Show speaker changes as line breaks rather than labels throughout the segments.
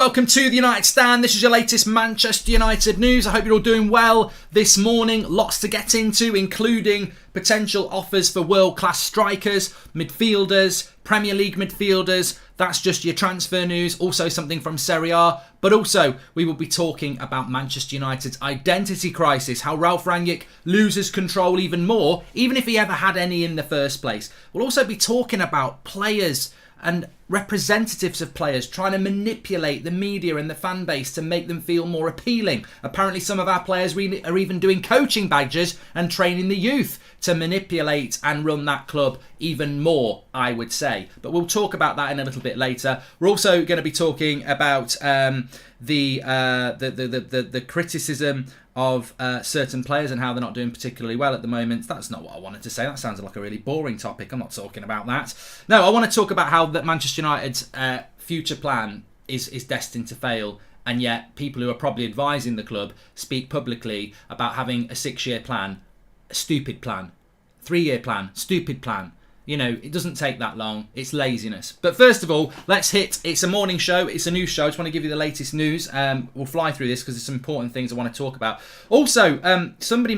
Welcome to the United Stand. This is your latest Manchester United news. I hope you're all doing well this morning. Lots to get into, including potential offers for world-class strikers, midfielders, Premier League midfielders. That's just your transfer news. Also something from Serie A. But also, we will be talking about Manchester United's identity crisis, how Ralph Rangnick loses control even more, even if he ever had any in the first place. We'll also be talking about players and representatives of players trying to manipulate the media and the fan base to make them feel more appealing. Apparently some of our players are even doing coaching badges and training the youth to manipulate and run that club even more, I would say. But we'll talk about that in a little bit later. We're also going to be talking about the criticism of certain players and how they're not doing particularly well at the moment. That's not what I wanted to say. That sounds like a really boring topic. I'm not talking about that. No, I want to talk about how that Manchester United's future plan is destined to fail, and yet people who are probably advising the club speak publicly about having a 6-year plan, a stupid plan, 3-year plan, stupid plan. You know, it doesn't take that long. It's laziness. But first of all, let's hit. It's a morning show. It's a news show. I just want to give you the latest news. We'll fly through this because there's some important things I want to talk about. Also, somebody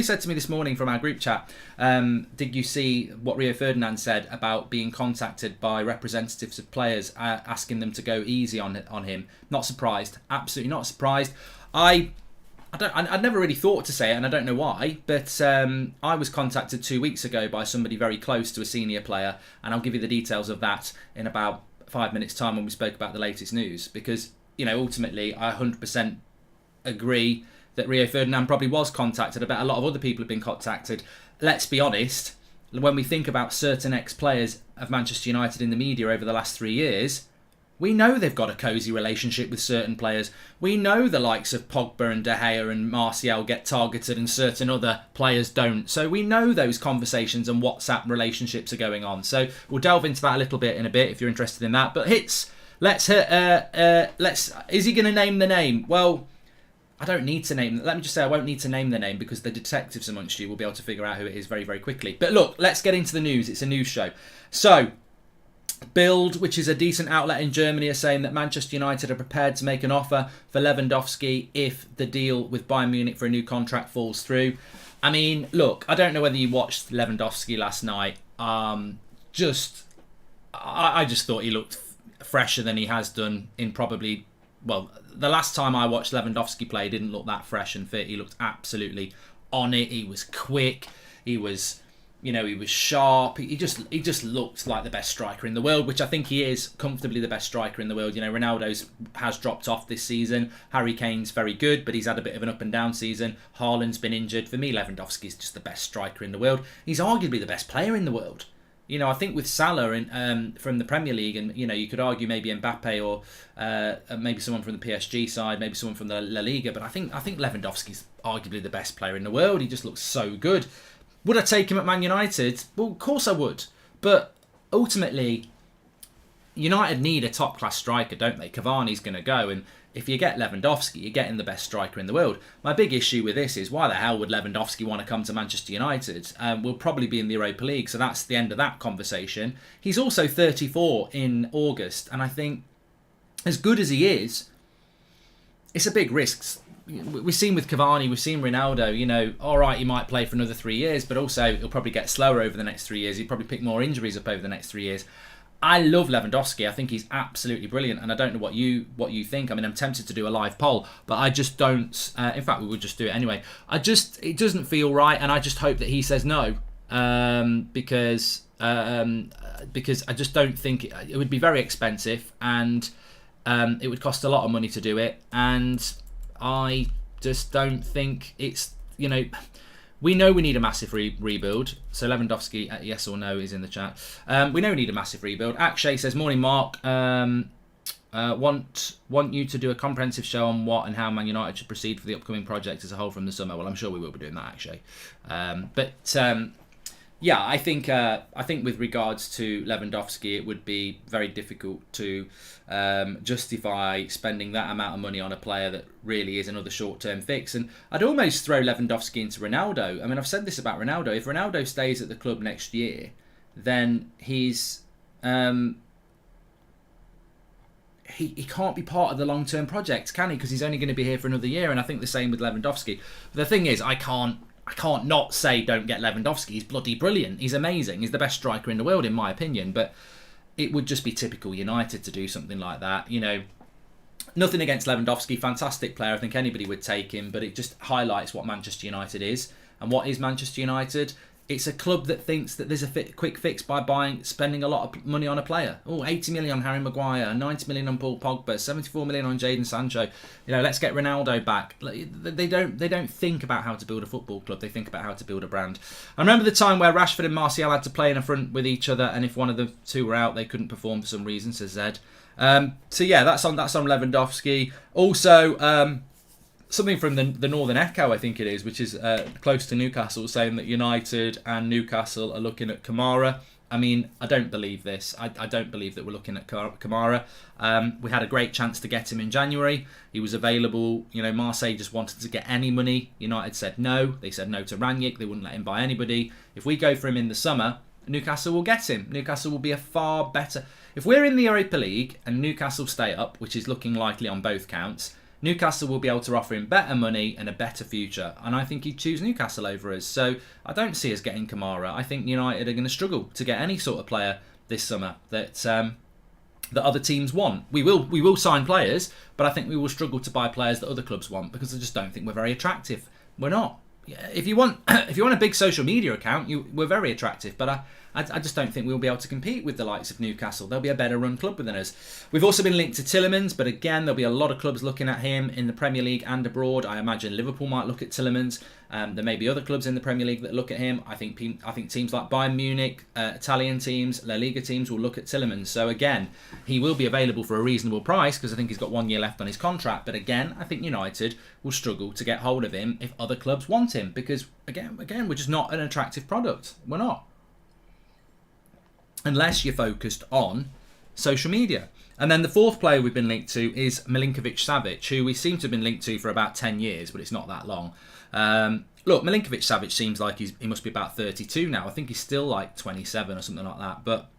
said to me this morning from our group chat, did you see what Rio Ferdinand said about being contacted by representatives of players asking them to go easy on him? Not surprised. Absolutely not surprised. I'd never really thought to say it, and I don't know why, but I was contacted 2 weeks ago by somebody very close to a senior player, and I'll give you the details of that in about 5 minutes' time when we spoke about the latest news, because, you know, ultimately I 100% agree that Rio Ferdinand probably was contacted. I bet a lot of other people have been contacted. Let's be honest, when we think about certain ex-players of Manchester United in the media over the last 3 years, we know they've got a cosy relationship with certain players. We know the likes of Pogba and De Gea and Martial get targeted and certain other players don't. So we know those conversations and WhatsApp relationships are going on. So we'll delve into that a little bit in a bit if you're interested in that. But is he going to name the name? Well, I don't need to name. Let me just say I won't need to name the name because the detectives amongst you will be able to figure out who it is very, very quickly. But look, let's get into the news. It's a news show. So Bild, which is a decent outlet in Germany, are saying that Manchester United are prepared to make an offer for Lewandowski if the deal with Bayern Munich for a new contract falls through. I mean, look, I don't know whether you watched Lewandowski last night. I just thought he looked fresher than he has done in probably, well, the last time I watched Lewandowski play, he didn't look that fresh and fit. He looked absolutely on it. He was quick. He was sharp. He just looked like the best striker in the world, which I think he is comfortably the best striker in the world. You know, Ronaldo's has dropped off this season. Harry Kane's very good, but he's had a bit of an up and down season. Haaland's been injured. For me, Lewandowski's just the best striker in the world. He's arguably the best player in the world. You know, I think with Salah and from the Premier League, and you know, you could argue maybe Mbappe or maybe someone from the PSG side, maybe someone from the La Liga, but I think Lewandowski's arguably the best player in the world. He just looks so good. Would I take him at Man United? Well, of course I would. But ultimately, United need a top-class striker, don't they? Cavani's going to go, and if you get Lewandowski, you're getting the best striker in the world. My big issue with this is, why the hell would Lewandowski want to come to Manchester United? We'll probably be in the Europa League, so that's the end of that conversation. He's also 34 in August, and I think, as good as he is, it's a big risk. We've seen with Cavani, we've seen Ronaldo, you know, all right, he might play for another 3 years, but also he'll probably get slower over the next 3 years. He'll probably pick more injuries up over the next 3 years. I love Lewandowski. I think he's absolutely brilliant, and I don't know what you think. I mean, I'm tempted to do a live poll, but I just don't. In fact, we would just do it anyway. It doesn't feel right, and I just hope that he says no, because I just don't think it would be very expensive, and it would cost a lot of money to do it, and I just don't think it's, you know, we know we need a massive rebuild. So Lewandowski, yes or no, is in the chat. We know we need a massive rebuild. Akshay says, morning Mark, want you to do a comprehensive show on what and how Man United should proceed for the upcoming project as a whole from the summer. Well, I'm sure we will be doing that, Akshay. Yeah, I think with regards to Lewandowski, it would be very difficult to justify spending that amount of money on a player that really is another short-term fix. And I'd almost throw Lewandowski into Ronaldo. I mean, I've said this about Ronaldo. If Ronaldo stays at the club next year, then he's he can't be part of the long-term project, can he? Because he's only going to be here for another year, and I think the same with Lewandowski. But the thing is, I can't not say don't get Lewandowski. He's bloody brilliant. He's amazing. He's the best striker in the world, in my opinion. But it would just be typical United to do something like that. You know, nothing against Lewandowski. Fantastic player. I think anybody would take him. But it just highlights what Manchester United is. And what is Manchester United? It's a club that thinks that there's a quick fix by spending a lot of money on a player. 80 million on Harry Maguire, 90 million on Paul Pogba, 74 million on Jadon Sancho. Let's get Ronaldo back. They don't think about how to build a football club. They think about how to build a brand. I remember the time where Rashford and Martial had to play in a front with each other, and if one of the two were out, they couldn't perform for some reason, says Zed. So yeah, that's on Lewandowski. Also, something from the Northern Echo, I think it is, which is close to Newcastle, saying that United and Newcastle are looking at Kamara. I mean, I don't believe this. I don't believe that we're looking at Kamara. We had a great chance to get him in January. He was available. Marseille just wanted to get any money. United said no. They said no to Rangnick. They wouldn't let him buy anybody. If we go for him in the summer, Newcastle will get him. Newcastle will be a far better... If we're in the Europa League and Newcastle stay up, which is looking likely on both counts, Newcastle will be able to offer him better money and a better future. And I think he'd choose Newcastle over us. So I don't see us getting Kamara. I think United are going to struggle to get any sort of player this summer that other teams want. We will sign players, but I think we will struggle to buy players that other clubs want because I just don't think we're very attractive. We're not. If you want a big social media account, we're very attractive, but I just don't think we'll be able to compete with the likes of Newcastle. They'll be a better run club than us. We've also been linked to Tielemans, but again, there'll be a lot of clubs looking at him in the Premier League and abroad. I imagine Liverpool might look at Tielemans. There may be other clubs in the Premier League that look at him. I think teams like Bayern Munich, Italian teams, La Liga teams will look at Tielemans. So again, he will be available for a reasonable price because I think he's got 1 year left on his contract. But again, I think United will struggle to get hold of him if other clubs want him because again, we're just not an attractive product. We're not. Unless you're focused on social media. And then the fourth player we've been linked to is Milinkovic-Savic, who we seem to have been linked to for about 10 years, but it's not that long. Look, Milinkovic-Savic seems like he must be about 32 now. I think he's still like 27 or something like that. But,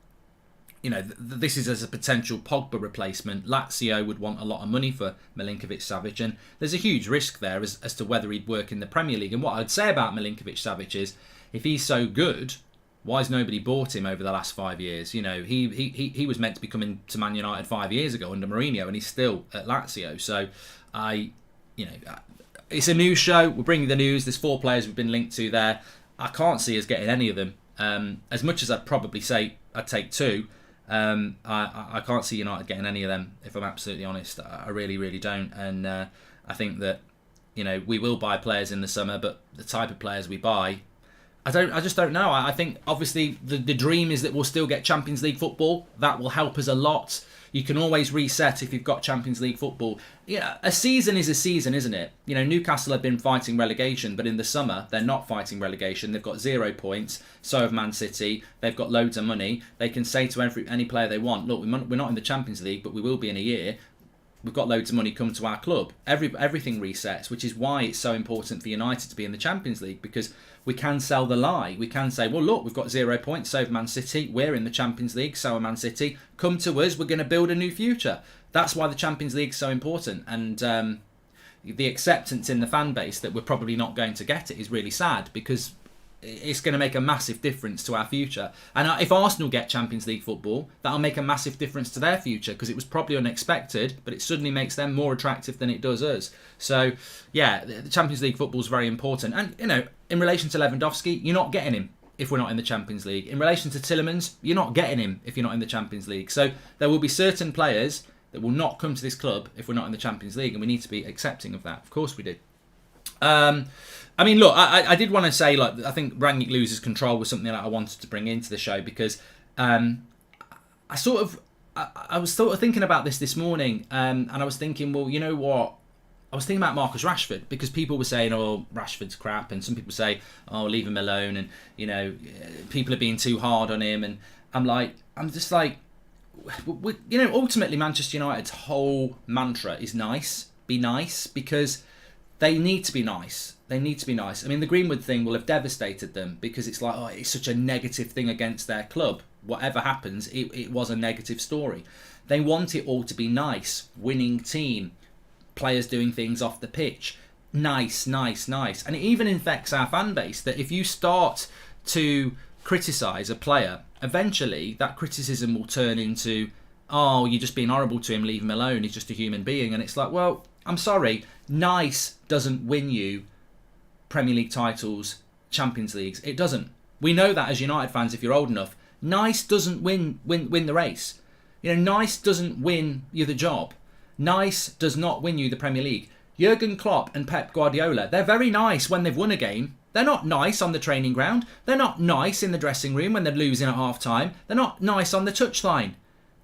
this is as a potential Pogba replacement. Lazio would want a lot of money for Milinkovic-Savic, and there's a huge risk there as to whether he'd work in the Premier League. And what I'd say about Milinkovic-Savic is, if he's so good, why has nobody bought him over the last 5 years? He was meant to be coming to Man United 5 years ago under Mourinho, and he's still at Lazio. So it's a news show. We're bringing the news. There's 4 players we've been linked to there. I can't see us getting any of them. As much as I'd probably say I'd take 2, I can't see United getting any of them. If I'm absolutely honest, I really, really don't. And I think that we will buy players in the summer, but the type of players we buy, I just don't know. I think obviously the dream is that we'll still get Champions League football. That will help us a lot. You can always reset if you've got Champions League football. A season is a season, isn't it? Newcastle have been fighting relegation, but in the summer they're not fighting relegation. They've got 0 points. So have Man City. They've got loads of money. They can say to any player they want, look, we're not in the Champions League, but we will be in a year. We've got loads of money, come to our club. Everything resets, which is why it's so important for United to be in the Champions League, because we can sell the lie. We can say, well, look, we've got 0 points, so have Man City. We're in the Champions League, so are Man City. Come to us, we're going to build a new future. That's why the Champions League is so important. And the acceptance in the fan base that we're probably not going to get it is really sad, because it's going to make a massive difference to our future. And if Arsenal get Champions League football, that'll make a massive difference to their future, because it was probably unexpected, but it suddenly makes them more attractive than it does us. So, yeah, the Champions League football is very important. And, in relation to Lewandowski, you're not getting him if we're not in the Champions League. In relation to Tielemans, you're not getting him if you're not in the Champions League. So there will be certain players that will not come to this club if we're not in the Champions League, and we need to be accepting of that. Of course we do. Look, I did want to say, I think Rangnick loses control was something that I wanted to bring into the show, because I was sort of thinking about this morning, and I was thinking, well, you know what? I was thinking about Marcus Rashford, because people were saying, oh, Rashford's crap, and some people say, oh, leave him alone, and, people are being too hard on him, and I'm just like, ultimately Manchester United's whole mantra is nice, be nice, because they need to be nice. They need to be nice. I mean, the Greenwood thing will have devastated them, because it's like, oh, it's such a negative thing against their club. Whatever happens, it was a negative story. They want it all to be nice, winning team, players doing things off the pitch. Nice, nice, nice. And it even infects our fan base that if you start to criticise a player, eventually that criticism will turn into, oh, you're just being horrible to him, leave him alone, he's just a human being. And it's like, well, I'm sorry, nice doesn't win you Premier League titles, Champions Leagues. It doesn't. We know that as United fans if you're old enough. Nice doesn't win the race. You know, nice doesn't win you the job. Nice does not win you the Premier League. Jurgen Klopp and Pep Guardiola, they're very nice when they've won a game. They're not nice on the training ground. They're not nice in the dressing room when they're losing at half time. They're not nice on the touchline.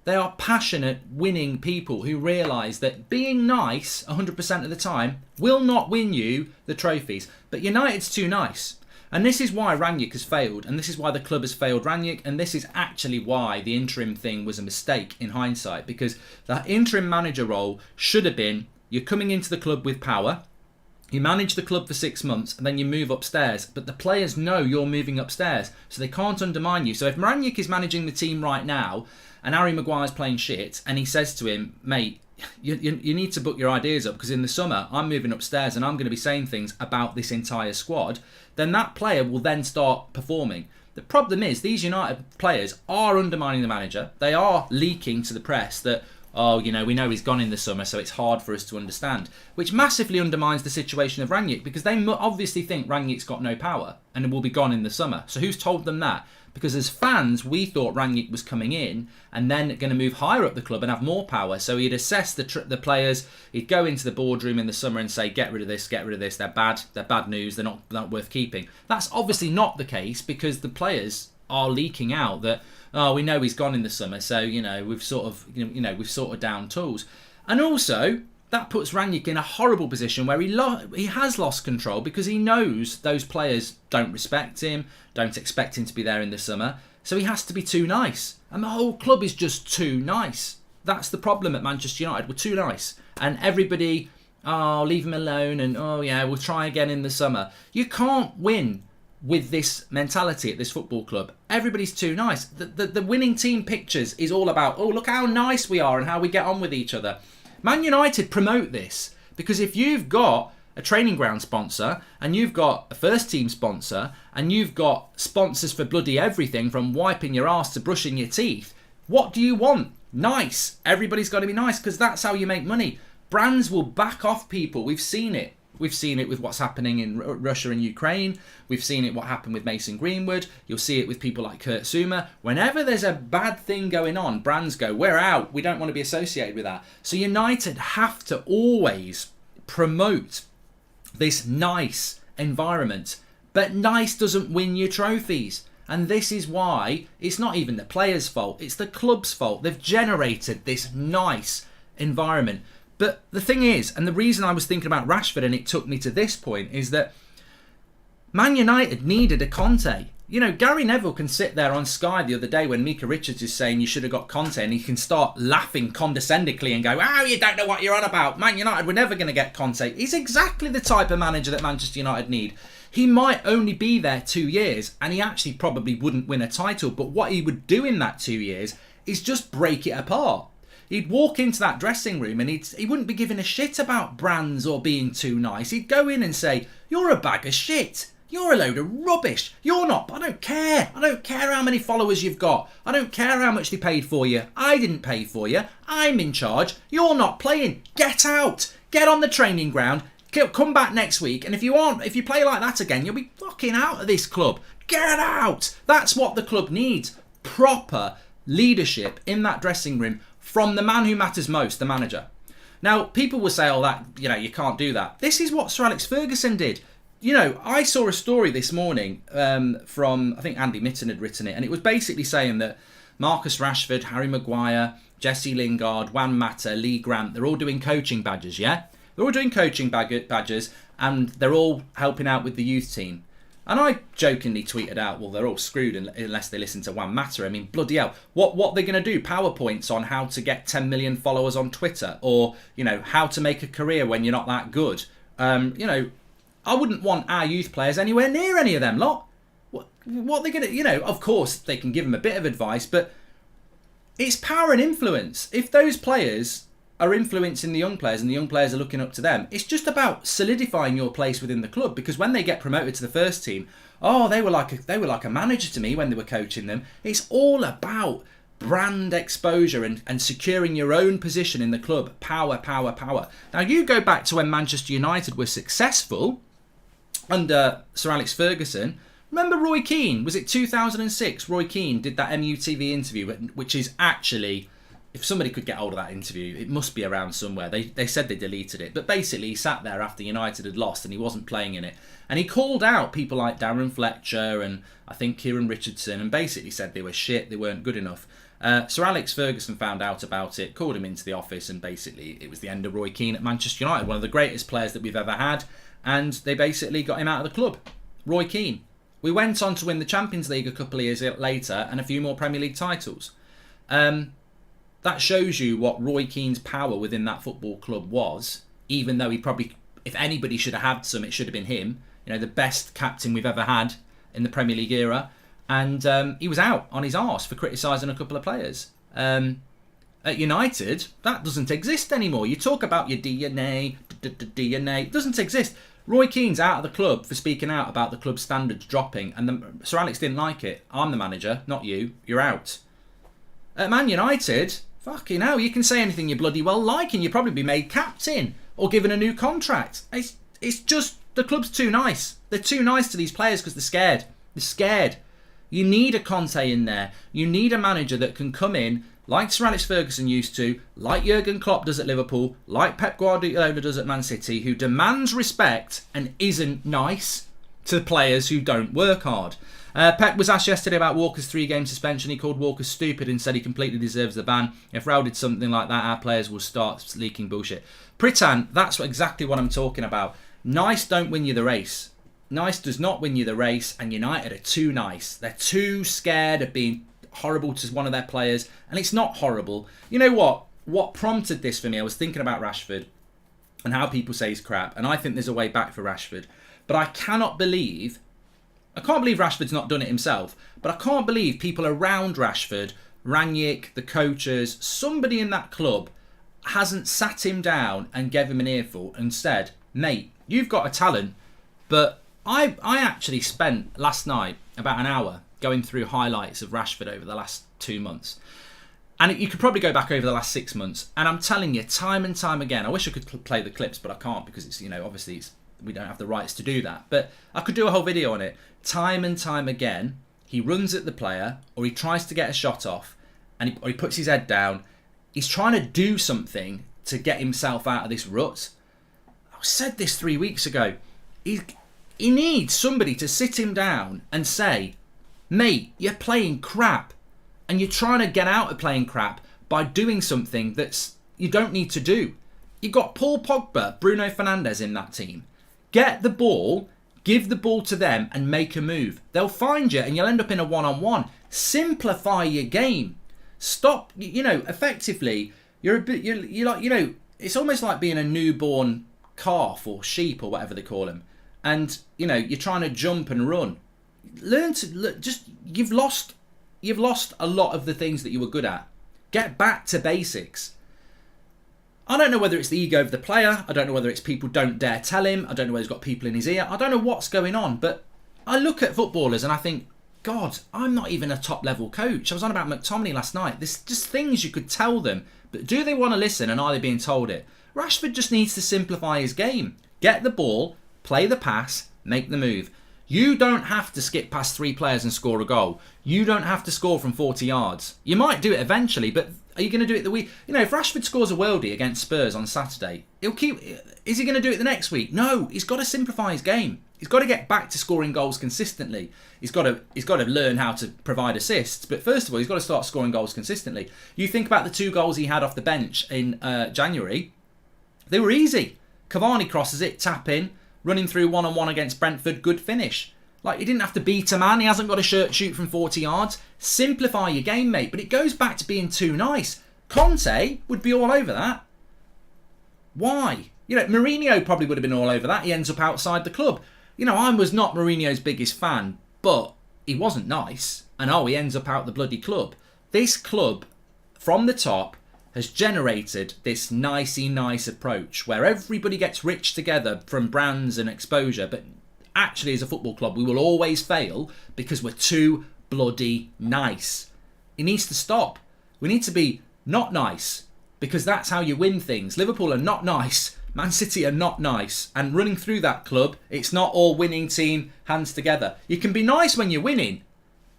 They are passionate, winning people who realise that being nice 100% of the time will not win you the trophies. But United's too nice. And this is why Rangnick has failed, and this is why the club has failed Rangnick, and this is actually why the interim thing was a mistake in hindsight, because that interim manager role should have been, you're coming into the club with power, you manage the club for 6 months, and then you move upstairs. But the players know you're moving upstairs, so they can't undermine you. So if Rangnick is managing the team right now, and Harry Maguire's playing shit, and he says to him, mate, you need to book your ideas up, because in the summer I'm moving upstairs and I'm going to be saying things about this entire squad, then that player will then start performing. The problem is these United players are undermining the manager. They are leaking to the press that, oh, you know, we know he's gone in the summer, so it's hard for us to understand, which massively undermines the situation of Rangnick, because they obviously think Rangnick's got no power and will be gone in the summer. So who's told them that? Because as fans, we thought Rangnick was coming in and then going to move higher up the club and have more power. So he'd assess the players, he'd go into the boardroom in the summer and say, get rid of this, they're bad news, they're not worth keeping. That's obviously not the case, because the players are leaking out that, oh, we know he's gone in the summer, so, you know, we've sorted down tools. And also, that puts Rangnick in a horrible position where he has lost control, because he knows those players don't respect him, don't expect him to be there in the summer, so he has to be too nice. And the whole club is just too nice. That's the problem at Manchester United. We're too nice. And everybody, oh, leave him alone, and oh yeah, we'll try again in the summer. You can't win with this mentality at this football club. Everybody's too nice. The winning team pictures is all about, oh, look how nice we are and how we get on with each other. Man United promote this, because if you've got a training ground sponsor and you've got a first team sponsor and you've got sponsors for bloody everything from wiping your ass to brushing your teeth, what do you want? Nice. Everybody's got to be nice, because that's how you make money. Brands will back off people. We've seen it. We've seen it with what's happening in Russia and Ukraine. We've seen it what happened with Mason Greenwood. You'll see it with people like Kurt Zouma. Whenever there's a bad thing going on, brands go, we're out. We don't want to be associated with that. So United have to always promote this nice environment. But nice doesn't win you trophies. And this is why it's not even the players' fault. It's the club's fault. They've generated this nice environment. But the thing is, and the reason I was thinking about Rashford and it took me to this point, is that Man United needed a Conte. You know, Gary Neville can sit there on Sky the other day when Mika Richards is saying you should have got Conte, and he can start laughing condescendingly and go, oh, you don't know what you're on about. Man United, we're never going to get Conte. He's exactly the type of manager that Manchester United need. He might only be there 2 years, and he actually probably wouldn't win a title, but what he would do in that 2 years is just break it apart. He'd walk into that dressing room and he wouldn't be giving a shit about brands or being too nice. He'd go in and say, you're a bag of shit. You're a load of rubbish. You're not. I don't care. I don't care how many followers you've got. I don't care how much they paid for you. I didn't pay for you. I'm in charge. You're not playing. Get out. Get on the training ground. Come back next week. And if you play like that again, you'll be fucking out of this club. Get out. That's what the club needs. Proper leadership in that dressing room from the man who matters most, the manager. Now, people will say, oh, that, you know, you can't do that. This is what Sir Alex Ferguson did. You know, I saw a story this morning from, I think Andy Mitten had written it, and it was basically saying that Marcus Rashford, Harry Maguire, Jesse Lingard, Juan Mata, Lee Grant, they're all doing coaching badges, yeah? They're all doing coaching badges, and they're all helping out with the youth team. And I jokingly tweeted out, well, they're all screwed unless they listen to Juan Mata. I mean, bloody hell. What are they going to do? PowerPoints on how to get 10 million followers on Twitter? Or, you know, how to make a career when you're not that good? You know, I wouldn't want our youth players anywhere near any of them lot. What are they going to... You know, of course, they can give them a bit of advice, but It's power and influence. If those players are influencing the young players and the young players are looking up to them, it's just about solidifying your place within the club. Because when they get promoted to the first team, oh, they were like a manager to me when they were coaching them. It's all about brand exposure and securing your own position in the club. Power, power, power. Now you go back to when Manchester United were successful under Sir Alex Ferguson. Remember Roy Keane? Was it 2006? Roy Keane did that MUTV interview, which is actually, if somebody could get hold of that interview, it must be around somewhere. They said they deleted it. But basically, he sat there after United had lost and he wasn't playing in it. And he called out people like Darren Fletcher and I think Kieran Richardson and basically said they were shit, they weren't good enough. Sir Alex Ferguson found out about it, called him into the office, and basically it was the end of Roy Keane at Manchester United, one of the greatest players that we've ever had. And they basically got him out of the club. Roy Keane. We went on to win the Champions League a couple of years later and a few more Premier League titles. That shows you what Roy Keane's power within that football club was, even though he probably, if anybody should have had some, it should have been him. You know, the best captain we've ever had in the Premier League era. And he was out on his arse for criticising a couple of players. At United, that doesn't exist anymore. You talk about your DNA, DNA, it doesn't exist. Roy Keane's out of the club for speaking out about the club standards dropping, and Sir Alex didn't like it. I'm the manager, not you. You're out. At Man United, fucking hell, you can say anything you bloody well like, and you'll probably be made captain or given a new contract. It's just, the club's too nice. They're too nice to these players because they're scared. They're scared. You need a Conte in there. You need a manager that can come in, like Sir Alex Ferguson used to, like Jurgen Klopp does at Liverpool, like Pep Guardiola does at Man City, who demands respect and isn't nice to players who don't work hard. Pep was asked yesterday about Walker's 3-game suspension. He called Walker stupid and said he completely deserves the ban. If Raul did something like that, our players will start leaking bullshit. Pritan, that's exactly what I'm talking about. Nice don't win you the race. Nice does not win you the race, and United are too nice. They're too scared of being horrible to one of their players, and it's not horrible. You know what? What prompted this for me, I was thinking about Rashford and how people say he's crap, and I think there's a way back for Rashford. But I can't believe Rashford's not done it himself, but I can't believe people around Rashford, Rangnick, the coaches, somebody in that club hasn't sat him down and gave him an earful and said, mate, you've got a talent, but I actually spent last night about an hour going through highlights of Rashford over the last 2 months. And you could probably go back over the last 6 months. And I'm telling you, time and time again, I wish I could play the clips, but I can't because it's, obviously we don't have the rights to do that. But I could do a whole video on it. Time and time again, he runs at the player or he tries to get a shot off and he puts his head down. He's trying to do something to get himself out of this rut. I said this 3 weeks ago. He needs somebody to sit him down and say, mate, you're playing crap and you're trying to get out of playing crap by doing something that's you don't need to do. You've got Paul Pogba, Bruno Fernandes in that team. Get the ball, give the ball to them and make a move. They'll find you and you'll end up in a one-on-one. Simplify your game. Stop, effectively, you're like, it's almost like being a newborn calf or sheep or whatever they call them. And, you're trying to jump and run. You've lost a lot of the things that you were good at. Get back to basics. I don't know whether it's the ego of the player. I don't know whether it's people don't dare tell him. I don't know whether he's got people in his ear. I don't know what's going on. But I look at footballers and I think, God, I'm not even a top level coach. I was on about McTominay last night. There's just things you could tell them. But do they want to listen and are they being told it? Rashford just needs to simplify his game. Get the ball, play the pass, make the move. You don't have to skip past 3 players and score a goal. You don't have to score from 40 yards. You might do it eventually, but are you going to do it the week? If Rashford scores a worldie against Spurs on Saturday, is he going to do it the next week? No, he's got to simplify his game. He's got to get back to scoring goals consistently. He's got to learn how to provide assists, but first of all, he's got to start scoring goals consistently. You think about the 2 goals he had off the bench in January. They were easy. Cavani crosses it, tap in, running through one-on-one against Brentford, good finish. Like, he didn't have to beat a man. He hasn't got to shoot from 40 yards. Simplify your game, mate. But it goes back to being too nice. Conte would be all over that. Why? Mourinho probably would have been all over that. He ends up outside the club. I was not Mourinho's biggest fan, but he wasn't nice. And he ends up out the bloody club. This club from the top has generated this nicey nice approach where everybody gets rich together from brands and exposure, but actually as a football club we will always fail because we're too bloody nice. It needs to stop. We need to be not nice, because that's how you win things. Liverpool are not nice, Man City are not nice, and running through that club, it's not all winning team hands together. You can be nice when you're winning,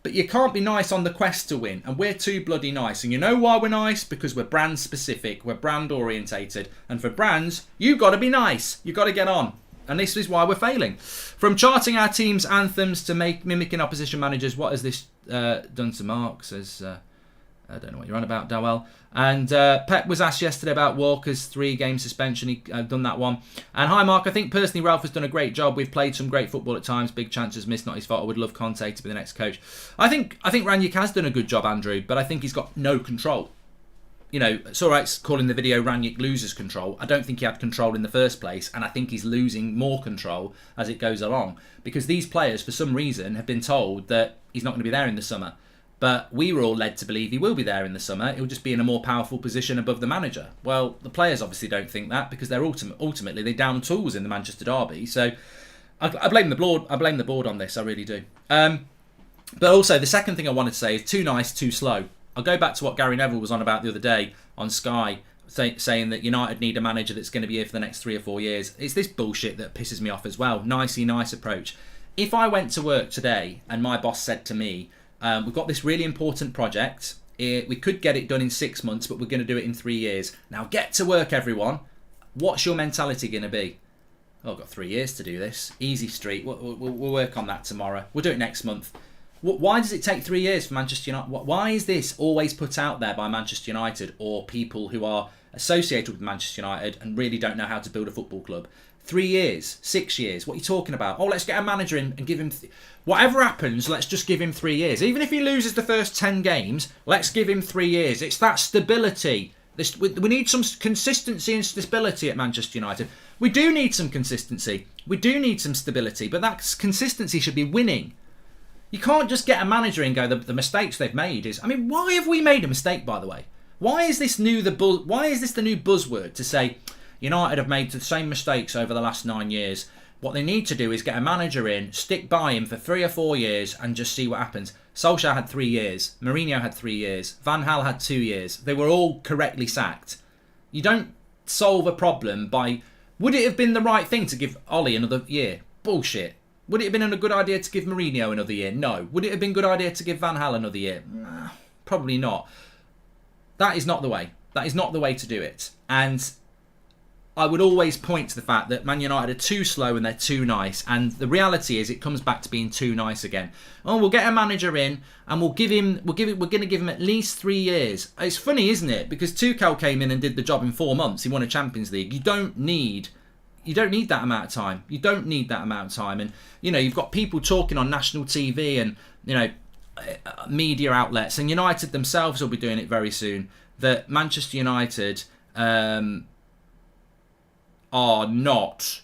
but you can't be nice on the quest to win, and we're too bloody nice. And you know why we're nice? Because we're brand specific, we're brand orientated, and for brands, you've got to be nice, you've got to get on. And this is why we're failing. From charting our team's anthems to mimicking opposition managers, what has this done to Mark? Says, I don't know what you're on about, Dowell. And Pep was asked yesterday about Walker's 3-game suspension. He done that one. And hi, Mark. I think personally Ralph has done a great job. We've played some great football at times. Big chances missed, not his fault. I would love Conte to be the next coach. I think Rangnick has done a good job, Andrew, but I think he's got no control. You know, it's all right calling the video Rangnick loses control. I don't think he had control in the first place, and I think he's losing more control as it goes along, because these players, for some reason, have been told that he's not going to be there in the summer. But we were all led to believe he will be there in the summer. He'll just be in a more powerful position above the manager. Well, the players obviously don't think that, because they're ultimately they down tools in the Manchester derby. So I blame the board. I blame the board on this. I really do. But also, the second thing I wanted to say is too nice, too slow. I'll go back to what Gary Neville was on about the other day on Sky, saying that United need a manager that's going to be here for the next 3 or 4 years. It's this bullshit that pisses me off as well. Nicey nice approach. If I went to work today and my boss said to me, we've got this really important project, we could get it done in 6 months, but we're going to do it in 3 years. Now get to work, everyone. What's your mentality going to be? Oh, I've got 3 years to do this. Easy street. We'll work on that tomorrow. We'll do it next month. Why does it take 3 years for Manchester United? Why is this always put out there by Manchester United or people who are associated with Manchester United and really don't know how to build a football club? 3 years, 6 years, what are you talking about? Oh, let's get a manager in and give him... Whatever happens, let's just give him 3 years. Even if he loses the first 10 games, let's give him 3 years. It's that stability. We need some consistency and stability at Manchester United. We do need some consistency. We do need some stability, but that consistency should be winning. You can't just get a manager and go, the mistakes they've made is... I mean, why have we made a mistake, by the way? Why is this the new buzzword to say United have made the same mistakes over the last 9 years? What they need to do is get a manager in, stick by him for 3 or 4 years and just see what happens. Solskjaer had 3 years. Mourinho had 3 years. Van Gaal had 2 years. They were all correctly sacked. You don't solve a problem by... Would it have been the right thing to give Ollie another year? Bullshit. Would it have been a good idea to give Mourinho another year? No. Would it have been a good idea to give Van Gaal another year? Nah, probably not. That is not the way. That is not the way to do it. And I would always point to the fact that Man United are too slow and they're too nice. And the reality is it comes back to being too nice again. Oh, we'll get a manager in and we're going to give him at least 3 years. It's funny, isn't it? Because Tuchel came in and did the job in 4 months. He won a Champions League. You don't need that amount of time. You don't need that amount of time. And, you know, you've got people talking on national TV and, you know, media outlets, and United themselves will be doing it very soon, that Manchester United are not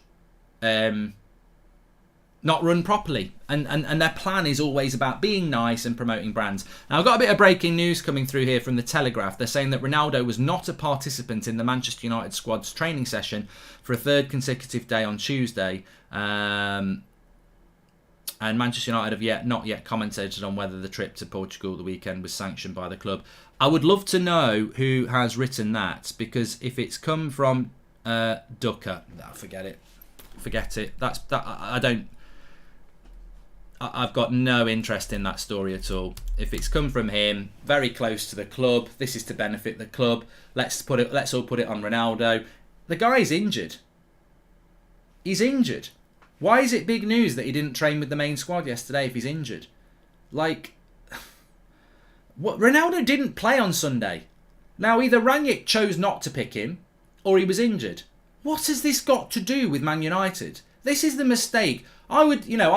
run properly. And their plan is always about being nice and promoting brands. Now, I've got a bit of breaking news coming through here from the Telegraph. They're saying that Ronaldo was not a participant in the Manchester United squad's training session for a 3rd consecutive day on Tuesday. And Manchester United have not yet commented on whether the trip to Portugal the weekend was sanctioned by the club. I would love to know who has written that, because if it's come from Ducker, forget it. Forget it. I've got no interest in that story at all. If it's come from him, very close to the club, this is to benefit the club. Let's all put it on Ronaldo. The guy's injured. He's injured. Why is it big news that he didn't train with the main squad yesterday if he's injured? Like, what? Ronaldo didn't play on Sunday. Now, either Rangnick chose not to pick him, or he was injured. What has this got to do with Man United? This is the mistake. I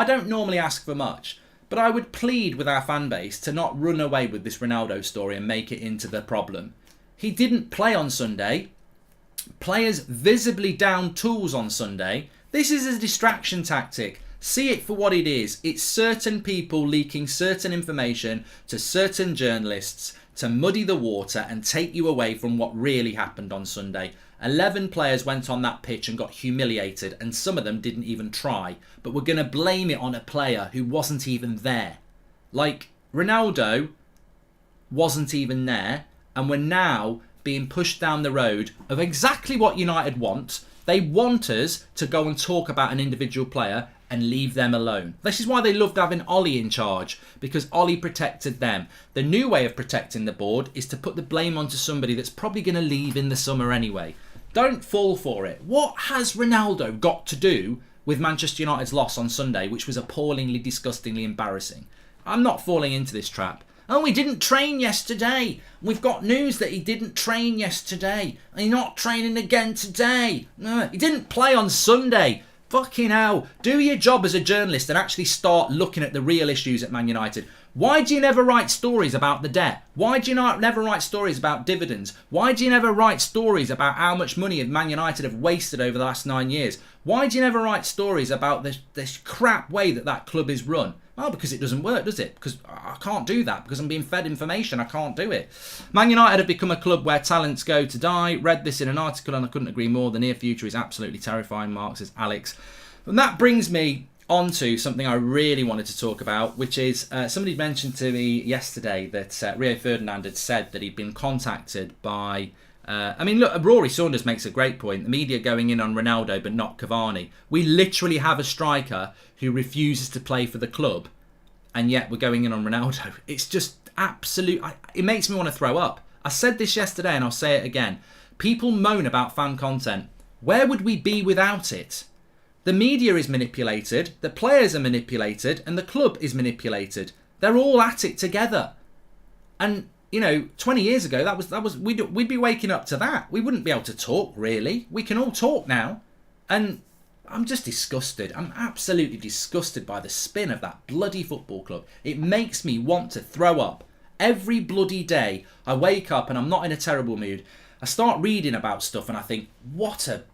don't normally ask for much, but I would plead with our fan base to not run away with this Ronaldo story and make it into the problem. He didn't play on Sunday. Players visibly down tools on Sunday. This is a distraction tactic. See it for what it is. It's certain people leaking certain information to certain journalists to muddy the water and take you away from what really happened on Sunday. 11 players went on that pitch and got humiliated, and some of them didn't even try. But we're going to blame it on a player who wasn't even there. Like, Ronaldo wasn't even there, and we're now being pushed down the road of exactly what United want. They want us to go and talk about an individual player and leave them alone. This is why they loved having Ollie in charge, because Ollie protected them. The new way of protecting the board is to put the blame onto somebody that's probably going to leave in the summer anyway. Don't fall for it. What has Ronaldo got to do with Manchester United's loss on Sunday, which was appallingly, disgustingly embarrassing? I'm not falling into this trap. Oh, he didn't train yesterday. We've got news that he didn't train yesterday. And he's not training again today. No, he didn't play on Sunday. Fucking hell. Do your job as a journalist and actually start looking at the real issues at Man United. Why do you never write stories about the debt? Why do you never write stories about dividends? Why do you never write stories about how much money Man United have wasted over the last 9 years? Why do you never write stories about this crap way that club is run? Well, because it doesn't work, does it? Because I can't do that. Because I'm being fed information. I can't do it. Man United have become a club where talents go to die. Read this in an article and I couldn't agree more. The near future is absolutely terrifying, Mark, says Alex. And that brings me on to something I really wanted to talk about, which is somebody mentioned to me yesterday that Rio Ferdinand had said that he'd been contacted by... look, Rory Saunders makes a great point. The media going in on Ronaldo but not Cavani. We literally have a striker who refuses to play for the club, and yet we're going in on Ronaldo. It's just absolute... It makes me want to throw up. I said this yesterday and I'll say it again. People moan about fan content. Where would we be without it? The media is manipulated, the players are manipulated, and the club is manipulated. They're all at it together. And 20 years ago, that was we'd be waking up to that. We wouldn't be able to talk, really. We can all talk now. And I'm just disgusted. I'm absolutely disgusted by the spin of that bloody football club. It makes me want to throw up. Every bloody day, I wake up and I'm not in a terrible mood. I start reading about stuff and I think, what a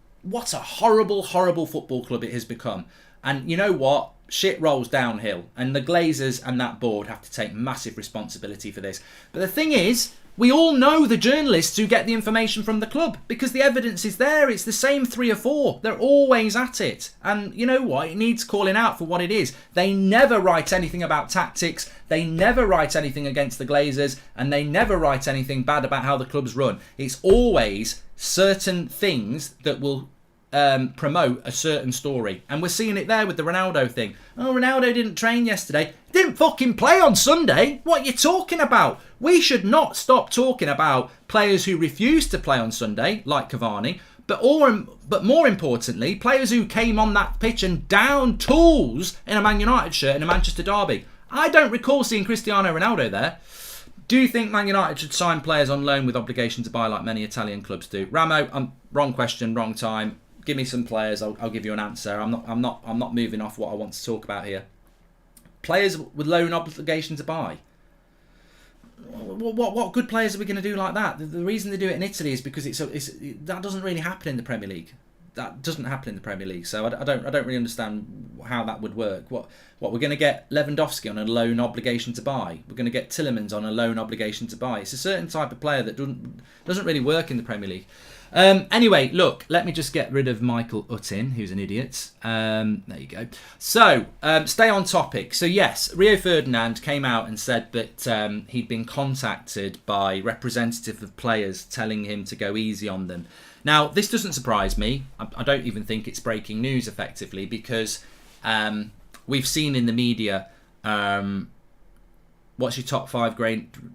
horrible, horrible football club it has become. And you know what? Shit rolls downhill. And the Glazers and that board have to take massive responsibility for this. But the thing is, we all know the journalists who get the information from the club because the evidence is there. It's the same 3 or 4. They're always at it. And you know what? It needs calling out for what it is. They never write anything about tactics. They never write anything against the Glazers. And they never write anything bad about how the club's run. It's always certain things that will promote a certain story. And we're seeing it there with the Ronaldo thing. Oh, Ronaldo didn't train yesterday. Didn't fucking play on Sunday. What are you talking about? We should not stop talking about players who refuse to play on Sunday, like Cavani, but more importantly, players who came on that pitch and downed tools in a Man United shirt in a Manchester derby. I don't recall seeing Cristiano Ronaldo there. Do you think Man United should sign players on loan with obligation to buy like many Italian clubs do? Ramo, wrong question, wrong time. Give me some players. I'll give you an answer. I'm not moving off what I want to talk about here. Players with loan obligation to buy. What good players are we going to do like that? The reason they do it in Italy is because that doesn't really happen in the Premier League. That doesn't happen in the Premier League. So I don't really understand how that would work. What we're going to get Lewandowski on a loan obligation to buy. We're going to get Tielemans on a loan obligation to buy. It's a certain type of player that doesn't really work in the Premier League. Anyway, look, let me just get rid of Michael Uttin, who's an idiot. There you go. So, stay on topic. So, yes, Rio Ferdinand came out and said that he'd been contacted by representatives of players telling him to go easy on them. Now, this doesn't surprise me. I don't even think it's breaking news, effectively, because we've seen in the media... What's your top 5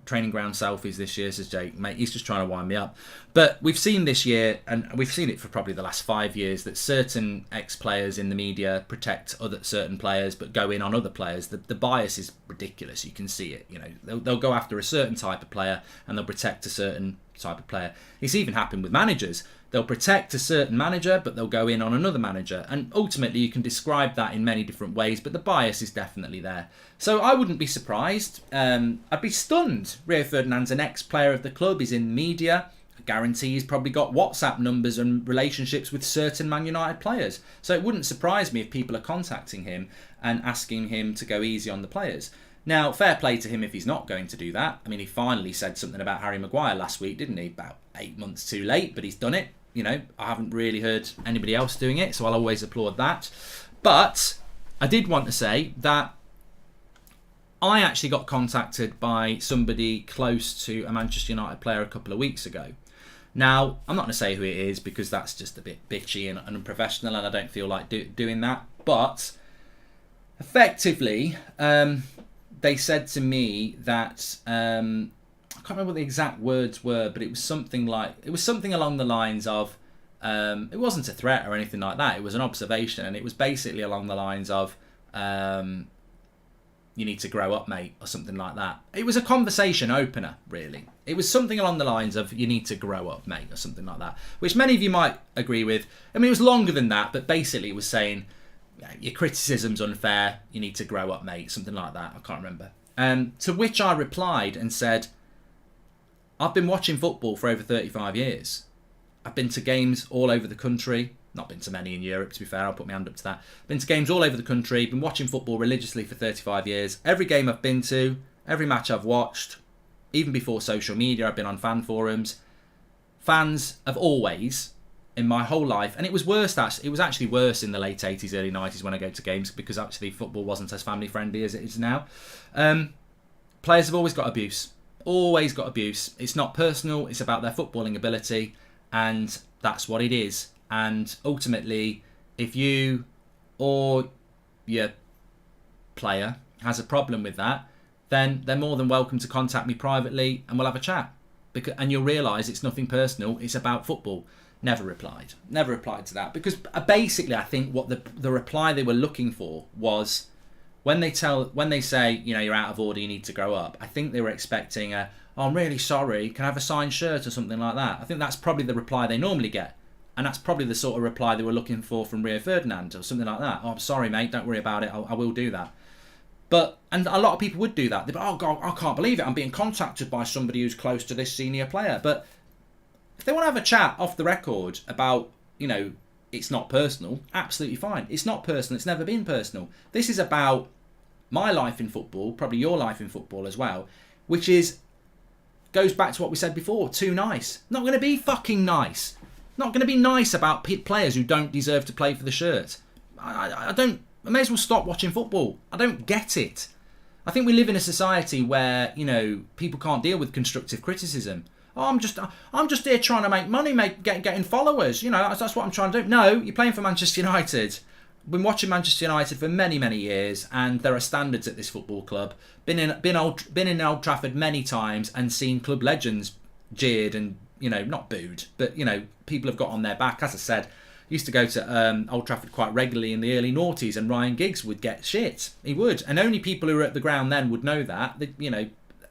training ground selfies this year, says Jake. Mate, he's just trying to wind me up. But we've seen this year, and we've seen it for probably the last 5 years, that certain ex-players in the media protect certain players but go in on other players. The bias is ridiculous. You can see it. They'll go after a certain type of player and they'll protect a certain type of player. It's even happened with managers. They'll protect a certain manager, but they'll go in on another manager. And ultimately, you can describe that in many different ways, but the bias is definitely there. So I wouldn't be surprised. I'd be stunned. Rio Ferdinand's an ex-player of the club. He's in media. I guarantee he's probably got WhatsApp numbers and relationships with certain Man United players. So it wouldn't surprise me if people are contacting him and asking him to go easy on the players. Now, fair play to him if he's not going to do that. I mean, he finally said something about Harry Maguire last week, didn't he? About 8 months too late, but he's done it. You know, I haven't really heard anybody else doing it, so I'll always applaud that. But I did want to say that I actually got contacted by somebody close to a Manchester United player a couple of weeks ago. Now, I'm not going to say who it is because that's just a bit bitchy and unprofessional, and I don't feel like doing that. But effectively, they said to me that I can't remember what the exact words were, but it was something along the lines of it wasn't a threat or anything like that. It was an observation, and it was basically along the lines of you need to grow up, mate, or something like that. It was a conversation opener, really. It was something along the lines of you need to grow up, mate, or something like that, which many of you might agree with. I mean, it was longer than that, but basically it was saying your criticism's unfair, you need to grow up, mate, something like that. I can't remember. To which I replied and said, I've been watching football for over 35 years. I've been to games all over the country. Not been to many in Europe, to be fair. I'll put my hand up to that. Been to games all over the country. Been watching football religiously for 35 years. Every game I've been to, every match I've watched, even before social media, I've been on fan forums. Fans have always, in my whole life, and it was worse. It was actually worse in the late 80s, early 90s when I go to games, because actually football wasn't as family friendly as it is now. Players have always got abuse. Always got abuse. It's not personal. It's about their footballing ability, and that's what it is. And ultimately, if you or your player has a problem with that, then they're more than welcome to contact me privately and we'll have a chat. And you'll realise it's nothing personal, it's about football. Never replied to that, because basically I think what the reply they were looking for was when they say, you know, you're out of order, you need to grow up. I think they were expecting oh, I'm really sorry, can I have a signed shirt or something like that? I think that's probably the reply they normally get. And that's probably the sort of reply they were looking for from Rio Ferdinand or something like that. Oh, I'm sorry, mate, don't worry about it, I will do that. And a lot of people would do that. They'd be, oh, God, I can't believe it, I'm being contacted by somebody who's close to this senior player. But if they want to have a chat off the record about, you know, it's not personal, absolutely fine. It's not personal, it's never been personal. This is about my life in football, probably your life in football as well, which goes back to what we said before, too nice. Not going to be fucking nice. Not going to be nice about players who don't deserve to play for the shirt. I may as well stop watching football. I don't get it. I think we live in a society where, you know, people can't deal with constructive criticism. Oh, I'm just here trying to make money, getting followers. You know, that's what I'm trying to do. No, you're playing for Manchester United. Been watching Manchester United for many, many years, and there are standards at this football club. Been in Old Trafford many times and seen club legends jeered and, you know, not booed, but, you know, people have got on their back. As I said, used to go to Old Trafford quite regularly in the early noughties, and Ryan Giggs would get shit. He would, and only people who were at the ground then would know that. You know,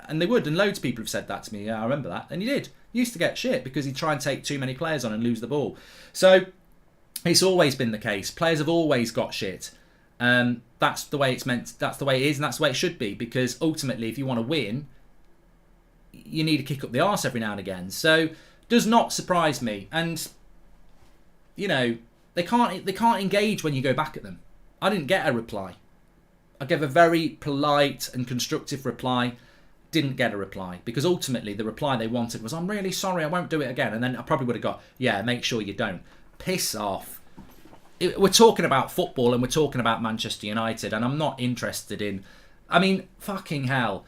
and they would, and loads of people have said that to me. Yeah, I remember that, and he did. He used to get shit because he'd try and take too many players on and lose the ball. So it's always been the case. Players have always got shit. That's the way it's meant. That's the way it is, and that's the way it should be. Because ultimately, if you want to win, you need to kick up the arse every now and again. So does not surprise me. And you know, they can't engage when you go back at them. I didn't get a reply. I gave a very polite and constructive reply. Didn't get a reply, because ultimately the reply they wanted was, I'm really sorry, I won't do it again. And then I probably would have got, yeah, make sure you don't. Piss off. We're talking about football and we're talking about Manchester United, and I'm not interested in, I mean, fucking hell,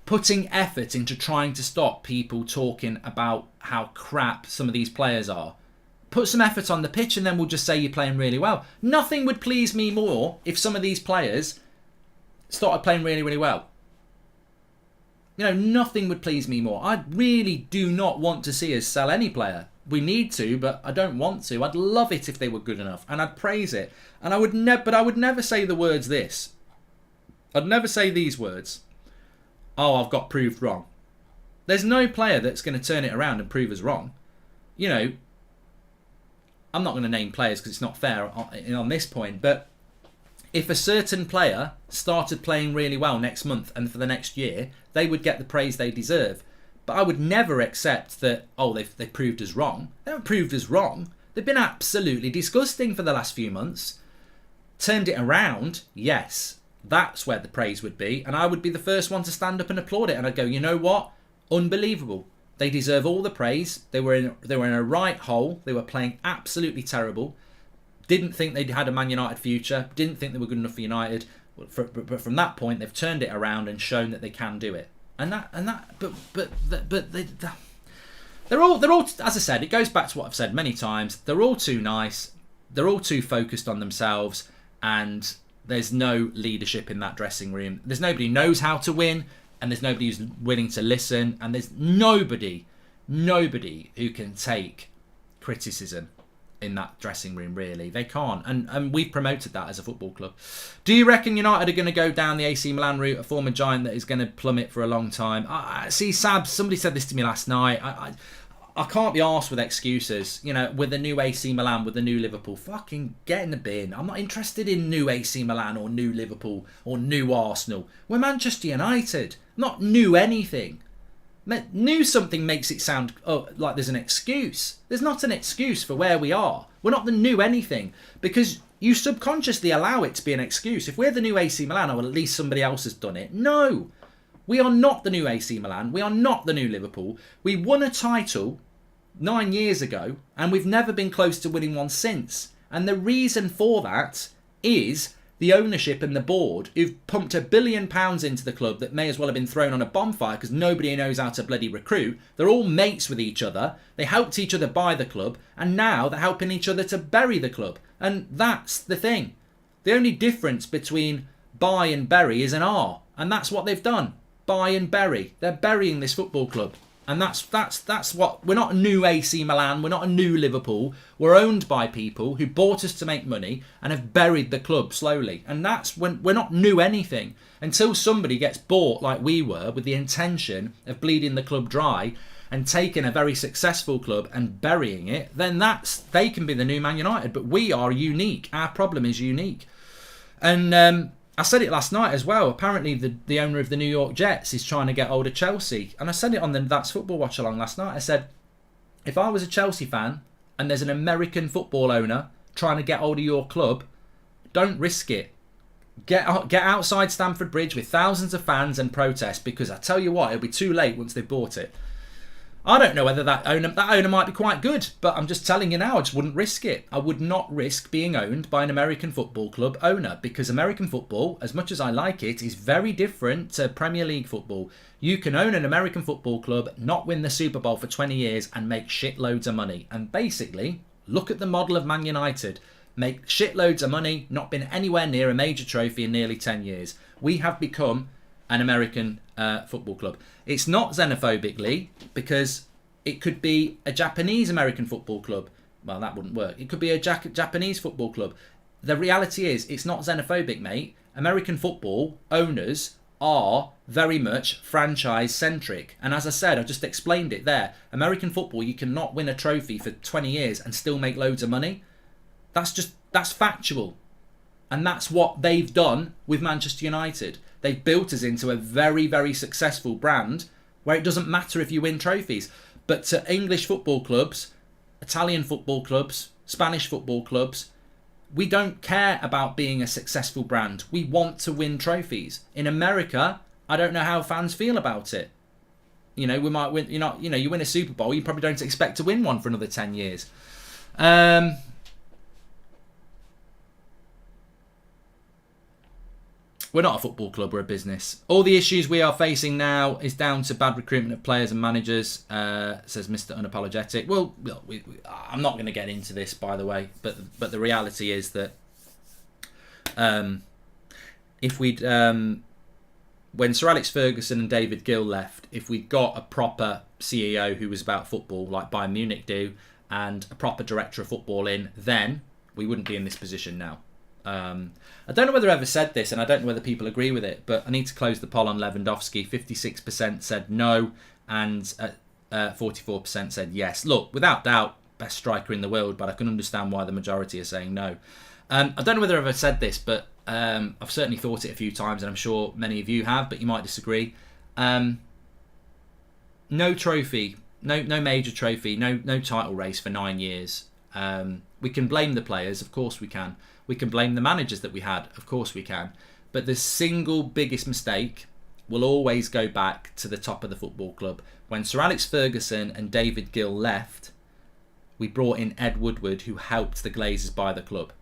putting effort into trying to stop people talking about how crap some of these players are. Put some effort on the pitch and then we'll just say you're playing really well. Nothing would please me more if some of these players started playing really, really well. You know, nothing would please me more. I really do not want to see us sell any player. We need to, but I don't want to. I'd love it if they were good enough, and I'd praise it. And I would never say the words this. I'd never say these words. Oh, I've got proved wrong. There's no player that's going to turn it around and prove us wrong. You know, I'm not going to name players because it's not fair on this point, but if a certain player started playing really well next month and for the next year, they would get the praise they deserve. But I would never accept that, oh, they've proved us wrong. They haven't proved us wrong. They've been absolutely disgusting for the last few months. Turned it around, yes. That's where the praise would be, and I would be the first one to stand up and applaud it. And I'd go, you know what? Unbelievable. They deserve all the praise. They were in a right hole. They were playing absolutely terrible. Didn't think they had a Man United future. Didn't think they were good enough for United. But from that point, they've turned it around and shown that they can do it. They're all, as I said, it goes back to what I've said many times. They're all too nice. They're all too focused on themselves, and there's no leadership in that dressing room. There's nobody who knows how to win, and there's nobody who's willing to listen, and there's nobody who can take criticism in that dressing room, really. They can't, and we've promoted that as a football club. Do you reckon United are going to go down the AC Milan route, a former giant that is going to plummet for a long time? See, Sab, somebody said this to me last night. I can't be arsed with excuses. You know, with the new AC Milan, with the new Liverpool, fucking get in the bin. I'm not interested in new AC Milan or new Liverpool or new Arsenal. We're Manchester United, not new anything. New something makes it sound like there's an excuse. There's not an excuse for where we are. We're not the new anything, because you subconsciously allow it to be an excuse. If we're the new AC Milan, or at least somebody else has done it. No, we are not the new AC Milan. We are not the new Liverpool. We won a title 9 years ago, and we've never been close to winning one since. And the reason for that is the ownership and the board, who've pumped £1 billion into the club that may as well have been thrown on a bonfire because nobody knows how to bloody recruit. They're all mates with each other. They helped each other buy the club, and now they're helping each other to bury the club. And that's the thing. The only difference between buy and bury is an R, and that's what they've done. Buy and bury. They're burying this football club. And that's what, we're not a new AC Milan, we're not a new Liverpool. We're owned by people who bought us to make money and have buried the club slowly. And that's when we're not new anything. Until somebody gets bought like we were, with the intention of bleeding the club dry and taking a very successful club and burying it, then they can be the new Man United. But we are unique. Our problem is unique. And I said it last night as well. Apparently, the owner of the New York Jets is trying to get hold of Chelsea. And I said it on the That's Football Watch Along last night. I said, if I was a Chelsea fan and there's an American football owner trying to get hold of your club, don't risk it. Get outside Stamford Bridge with thousands of fans and protest, because I tell you what, it'll be too late once they've bought it. I don't know whether that owner might be quite good, but I'm just telling you now, I just wouldn't risk it. I would not risk being owned by an American football club owner, because American football, as much as I like it, is very different to Premier League football. You can own an American football club, not win the Super Bowl for 20 years and make shitloads of money. And basically, look at the model of Man United. Make shitloads of money, not been anywhere near a major trophy in nearly 10 years. We have become an American football club. It's not xenophobically, because it could be a Japanese American football club. Well, that wouldn't work. It could be a Japanese football club. The reality is, it's not xenophobic, mate. American football owners are very much franchise-centric. And as I said, I just explained it there. American football, you cannot win a trophy for 20 years and still make loads of money. That's factual. And that's what they've done with Manchester United. They've built us into a very, very successful brand where it doesn't matter if you win trophies. But to English football clubs, Italian football clubs, Spanish football clubs, we don't care about being a successful brand. We want to win trophies. In America, I don't know how fans feel about it. You know, we might win. You win a Super Bowl, you probably don't expect to win one for another 10 years. We're not a football club, we're a business. All the issues we are facing now is down to bad recruitment of players and managers, says Mr. Unapologetic. Well, I'm not going to get into this, by the way, but the reality is that if we'd... when Sir Alex Ferguson and David Gill left, if we'd got a proper CEO who was about football, like Bayern Munich do, and a proper director of football in, then we wouldn't be in this position now. I don't know whether I ever said this, and I don't know whether people agree with it, but I need to close the poll on Lewandowski. 56% said no, and 44% said yes. Look, without doubt, best striker in the world, but I can understand why the majority are saying no. I don't know whether I've ever said this, but I've certainly thought it a few times, and I'm sure many of you have, but you might disagree. No trophy, no major trophy, no title race for 9 years. We can blame the players, of course we can. We can blame the managers that we had, of course we can. But the single biggest mistake will always go back to the top of the football club. When Sir Alex Ferguson and David Gill left, we brought in Ed Woodward, who helped the Glazers buy the club.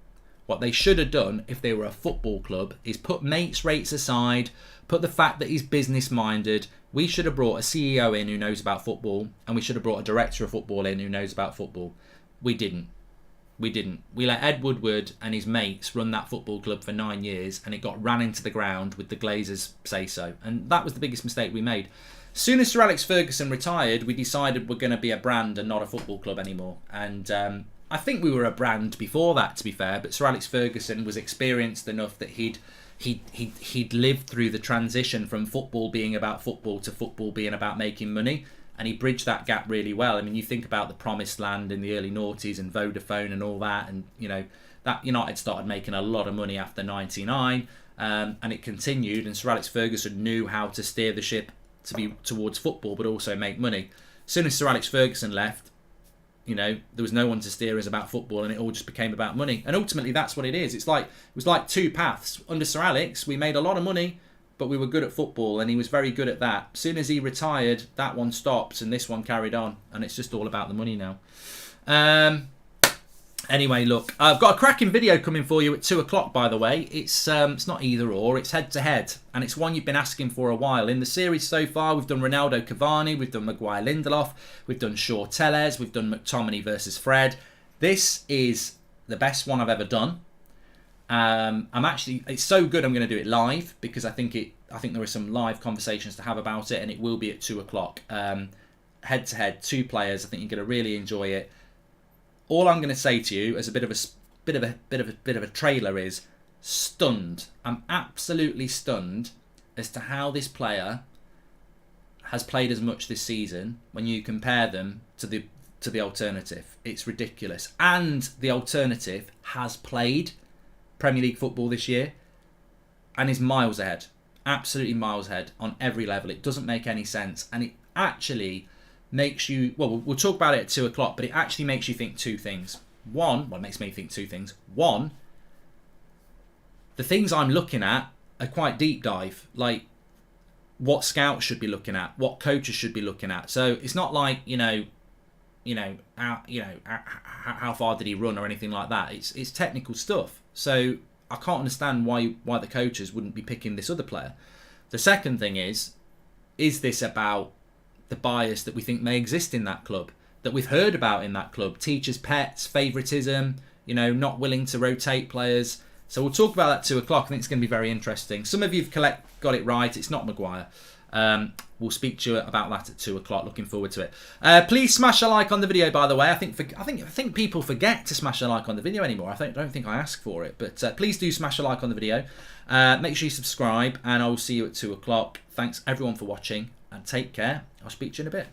What they should have done, if they were a football club, is put mates' rates aside, put the fact that he's business-minded. We should have brought a CEO in who knows about football, and we should have brought a director of football in who knows about football. We didn't. We didn't. We let Ed Woodward and his mates run that football club for 9 years, and it got ran into the ground with the Glazers say so. And that was the biggest mistake we made. As soon as Sir Alex Ferguson retired, we decided we're going to be a brand and not a football club anymore. And I think we were a brand before that, to be fair, but Sir Alex Ferguson was experienced enough that he'd lived through the transition from football being about football to football being about making money. And he bridged that gap really well. I mean, you think about the promised land in the early noughties and Vodafone and all that. And, you know, that United started making a lot of money after 99. And it continued. And Sir Alex Ferguson knew how to steer the ship to be towards football, but also make money. As soon as Sir Alex Ferguson left, you know, there was no one to steer us about football, and it all just became about money. And ultimately, that's what it is. It was like two paths. Under Sir Alex, we made a lot of money, but we were good at football, and he was very good at that. As soon as he retired, that one stopped, and this one carried on, and it's just all about the money now. Anyway, look, I've got a cracking video coming for you at 2 o'clock, by the way. It's not either or, it's head-to-head, and it's one you've been asking for a while. In the series so far, we've done Ronaldo Cavani, we've done Maguire Lindelof, we've done Shaw Tellez, we've done McTominay versus Fred. This is the best one I've ever done. It's so good I'm going to do it live, because I think there are some live conversations to have about it, and it will be at 2 o'clock. Head-to-head, two players. I think you're going to really enjoy it. All I'm going to say to you as a bit of a trailer is stunned. I'm absolutely stunned as to how this player has played as much this season when you compare them to the alternative. It's ridiculous. And the alternative has played Premier League football this year and is miles ahead. Absolutely miles ahead on every level. It doesn't make any sense. And it actually makes you, well, we'll talk about it at 2 o'clock, but it actually makes you think two things. It makes me think two things. One, the things I'm looking at are quite deep dive, like what scouts should be looking at, what coaches should be looking at. So it's not like, how far did he run or anything like that. It's technical stuff. So I can't understand why the coaches wouldn't be picking this other player. The second thing is this about the bias that we think may exist in that club, that we've heard about in that club? Teachers' pets, favouritism, not willing to rotate players. So we'll talk about that at 2 o'clock. I think it's going to be very interesting. Some of you have got it right. It's not Maguire. We'll speak to you about that at 2 o'clock. Looking forward to it. Please smash a like on the video, by the way. I think people forget to smash a like on the video anymore. I don't think I ask for it. But please do smash a like on the video. Make sure you subscribe, and I will see you at 2 o'clock. Thanks, everyone, for watching, and take care. I'll speak to you in a bit.